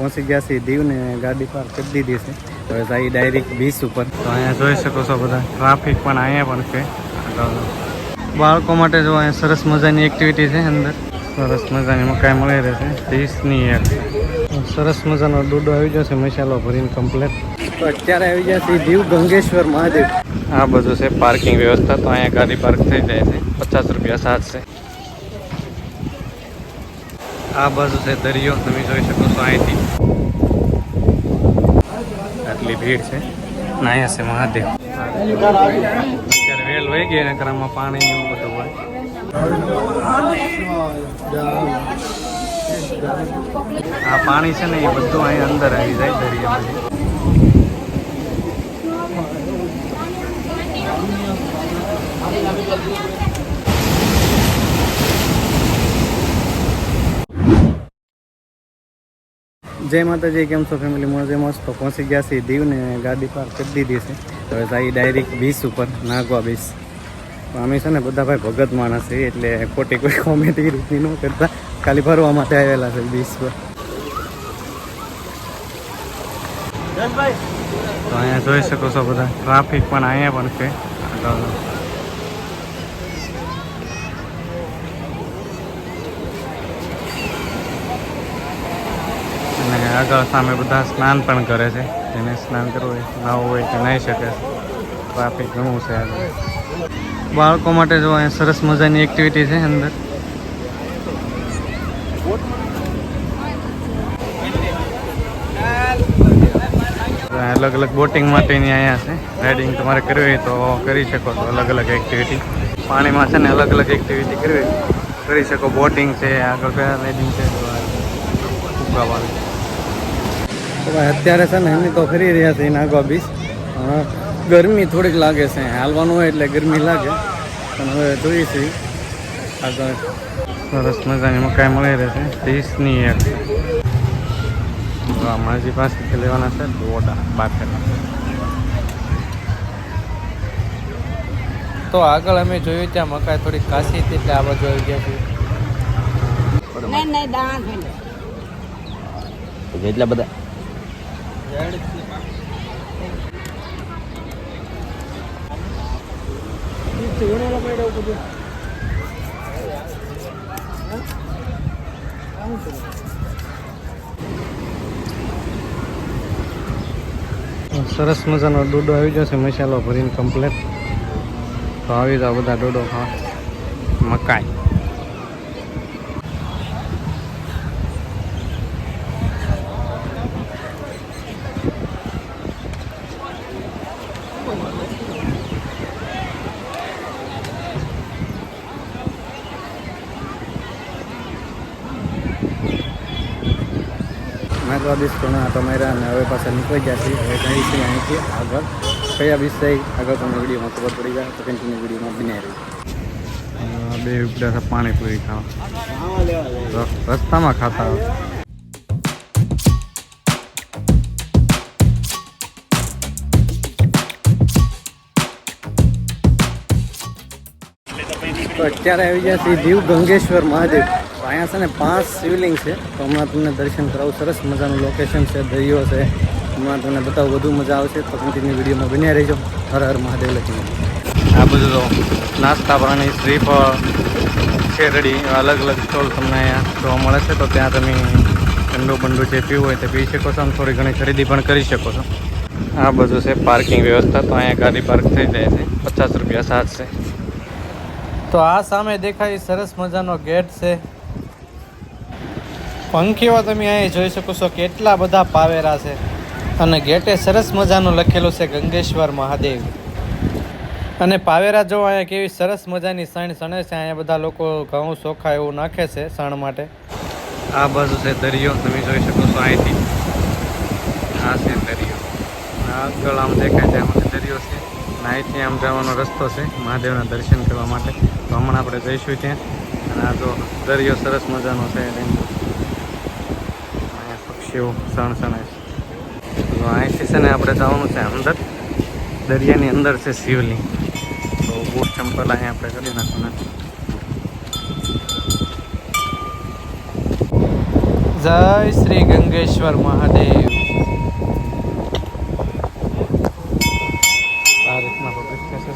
પહોંચી ગયા છે દીવ ને ગાડી પાર્ક કરી દીધી છે. હવે જાય ડાયરેક્ટ બીચ ઉપર. તો અહીંયા જોઈ શકો છો બધા ટ્રાફિક પણ અહીંયા પણ છે. બાળકો માટે જો અહીંયા સરસ મજાની એક્ટિવિટી છે. અંદર સરસ મજાની મકાઈ મળી રહેશે 30ની એક. સરસ મજાનો ડૂડો આવી જશે મસાલો ભરીને કમ્પ્લેટ. તો અત્યારે આવી ગયા છે દીવ ગંગેશ્વર મહાદેવ. આ બધું છે પાર્કિંગ વ્યવસ્થા. તો અહીંયા ગાડી પાર્ક થઈ જાય છે. 50 રૂપિયા સાથ છે. આ બાજુ છે દરિયો. તમે જોઈ શકો છો અહીંથી આટલી ભીડ છે. અહીંયા છે મહાદેવ. અત્યારે વેલ વહી ગઈ ને ઘરમાં પાણી એવું બધું હોય. આ પાણી છે ને એ બધું અહીંયા અંદર આવી જાય દરિયામાં. જય માતાજી, કેમ છો ફેમિલી? મોજે મસ્ત. તો પહોંચી ગયા છે દીવ ને ગાડી પાર્ક કરી દીધી છે. હવે જાય ડાયરેક્ટ બીચ ઉપર, નાગવા બીચ. તો અમે છે ને બધા ભાઈ ભગત માણસ છે એટલે ખોટી કોઈ કોમેડી રીતની ન કરતા, ખાલી ફરવા માટે આવેલા છે બીચ પર. તો અહીંયા જોઈ શકો છો બધા ટ્રાફિક પણ અહીંયા પણ છે. અને આગળ સામે બધા સ્નાન પણ કરે છે. જેને સ્નાન કરવું હોય નાવું હોય કે નાહી શકે. ટ્રાફિક ઘણું છે આગળ. બાળકો માટે જો અહીંયા સરસ મજાની એક્ટિવિટી છે અંદર. અલગ અલગ બોટિંગ માટેની અહીંયા છે. રાઇડિંગ તમારે કરવી હોય તો કરી શકો છો. અલગ અલગ એક્ટિવિટી પાણીમાં છે ને અલગ અલગ એક્ટિવિટી કરી શકો. બોટિંગ છે, આગળ રાઇડિંગ છે, ફૂગાવાળી. તો ભાઈ અત્યારે છે ને એમની તો ફરી રહ્યા છે નાગવા બીચ. ગરમી થોડીક લાગે છે. હાલવાનું હોય એટલે ગરમી લાગે, પણ હવે જોઈએ છે આગળ. સરસ મજાની મકાઈ મળી રહેશે 30ની એક. માજી પાસેથી લેવાના છે ડોડા બાફેલા. તો આગળ અમે જોયું ત્યાં મકાઈ થોડી કાશી હતી એટલે આ બાજુ આવી ગયા છે. એટલા બધા સરસ મજાનો ડોડો આવી જશે મસાલો ભરીને કમ્પ્લેટ. તો આવી જાવ બધા ડોડો ખાવા. મકાઈ નાગવા બીચ પણ આટો માર્યા અને હવે પાછા નીકળી ગયા છીએ. હવે જઈએ છીએ અહીંથી આગળ. કયા બીચ છે આગળ તમને વિડીયોમાં ખબર પડી જાય તો કન્ટિન્યુ વિડીયોમાં બન્યા રહી. બે ઉપડા પાણીપુરી ખાવા રસ્તામાં ખાતા હોય. તો અત્યારે આવી ગયા છે દીવ ગંગેશ્વર મહાદેવ. અહીંયા છે ને 5 શિવલિંગ છે. તો હમણાં તમને દર્શન કરાવું. સરસ મજાનું લોકેશન છે, દરિયો છે. હમણાં તમને બતાવું, વધુ મજા આવશે. તો કન્ટિન્યુ વિડીયોમાં બન્યા રહેજો. હર હર મહાદેવ લખીને. આ બધું તો નાસ્તા પાણી, શ્રીફળ, શેરડી, અલગ અલગ સ્ટોલ તમને અહીંયા જોવા મળે છે. તો ત્યાં તમે ઠંડુ બંડુ જે પીવું હોય તે પી શકો છો અને થોડી ઘણી ખરીદી પણ કરી શકો છો. આ બધું છે પાર્કિંગ વ્યવસ્થા. તો અહીંયા ગાડી પાર્ક થઈ જાય છે. 50 રૂપિયા સાથ છે. તો આ સામે દેખાય સરસ મજાનો ગેટ છે. પંખીઓ તમે અહીં જોઈ શકો છો કેટલા બધા પાવેરા છે. અને ગેટે સરસ મજાનું લખેલું છે ગંગેશ્વર મહાદેવ. અને પાવેરા જો અહીંયા કેવી સરસ મજાની સણ સણે છે. અહીંયા બધા લોકો ઘઉં ચોખા એવું નાખે છે સણ માટે. આ બાજુ છે દરિયો. તમે જોઈ શકો છો અહીંથી. આ છે દરિયો. આગળ આમ દેખાય છે આમાં દરિયો છે. અહીંથી આમ જવાનો રસ્તો છે મહાદેવના દર્શન કરવા માટે. તો હમણાં આપણે જઈશું ત્યાં. અને આ તો દરિયો સરસ મજાનો છે. અહીંયા પક્ષીઓ સણસણે છે. તો અહીંથી છે ને આપણે જવાનું છે અંદર. દરિયાની અંદર છે શિવલિંગ. તો બૂટ ચંપલ અહીંયા આપણે કરી નાખવાના. જય શ્રી ગંગેશ્વર મહાદેવ. આ રીતના પગથિયા છે,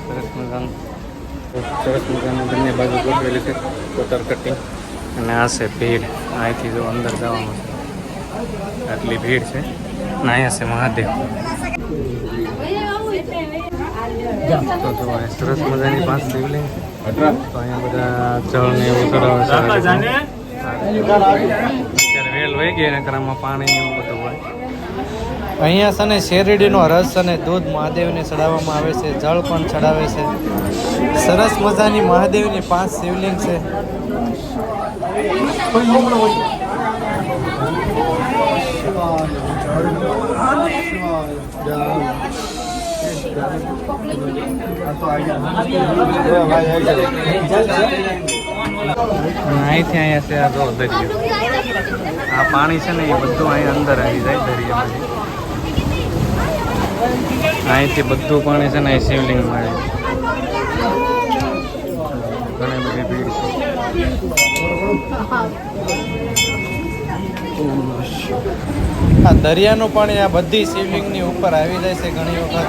સરસ મજાનું બંને બાજુ ગોઠવેલી છે કોતર કટિંગ. અને આ છે ભીડ, અહીંથી જો અંદર જવાનું છે, આટલી ભીડ છે. અને અહીંયા છે મહાદેવ. તો જો સરસ મજાની 5 શિવલિંગ. તો અહીંયા બધા જળને એવું ચડાવે છે. અત્યારે વેલ વહી ગઈ ને આમાં પાણી ને એવું બધું હોય. અહીંયા છે ને શેરડીનો રસ અને દૂધ મહાદેવને ચડાવવામાં આવે છે, જળ પણ ચડાવે છે. સરસ મજાની મહાદેવની 5 શિવલિંગ છે. અહીંથી અહીંયા છે આ જો દરિયો. આ પાણી છે ને એ બધું અહીંયા અંદર આવી જાય દરિયામાંથી. અહીંથી બધું પાણી છે ને એ શિવલિંગમાં આવી. ઘણી બધી ભીડ છે. આ દરિયાનું પાણી આ બધી શિવલિંગની ઉપર આવી જાય છે ઘણી વખત.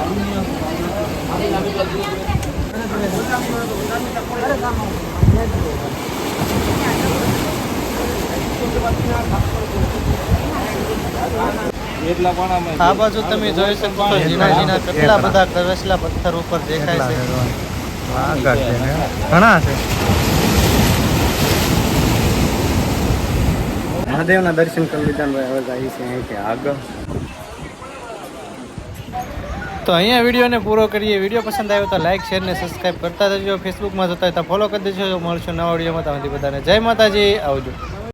આ બાજુ તમે જોઈ શકો છો ઝીણા ઝીણા કેટલા બધા કવેસલા પથ્થર ઉપર દેખાય છે. ઘણા છે. મહાદેવના દર્શન કરી લીધા. હવે જાય છે અહીંથી આગળ. તો અહીંયા વિડીયોને પૂરો કરીએ. વિડીયો પસંદ આવ્યો તો લાઈક, શેર ને સબસ્ક્રાઈબ કરતા રહેજો. ફેસબુકમાં જોતા હોય તો ફોલો કરી દેજો. મળશું નવા વિડીયોમાં. તમારી બધાને જય માતાજી. આવજો.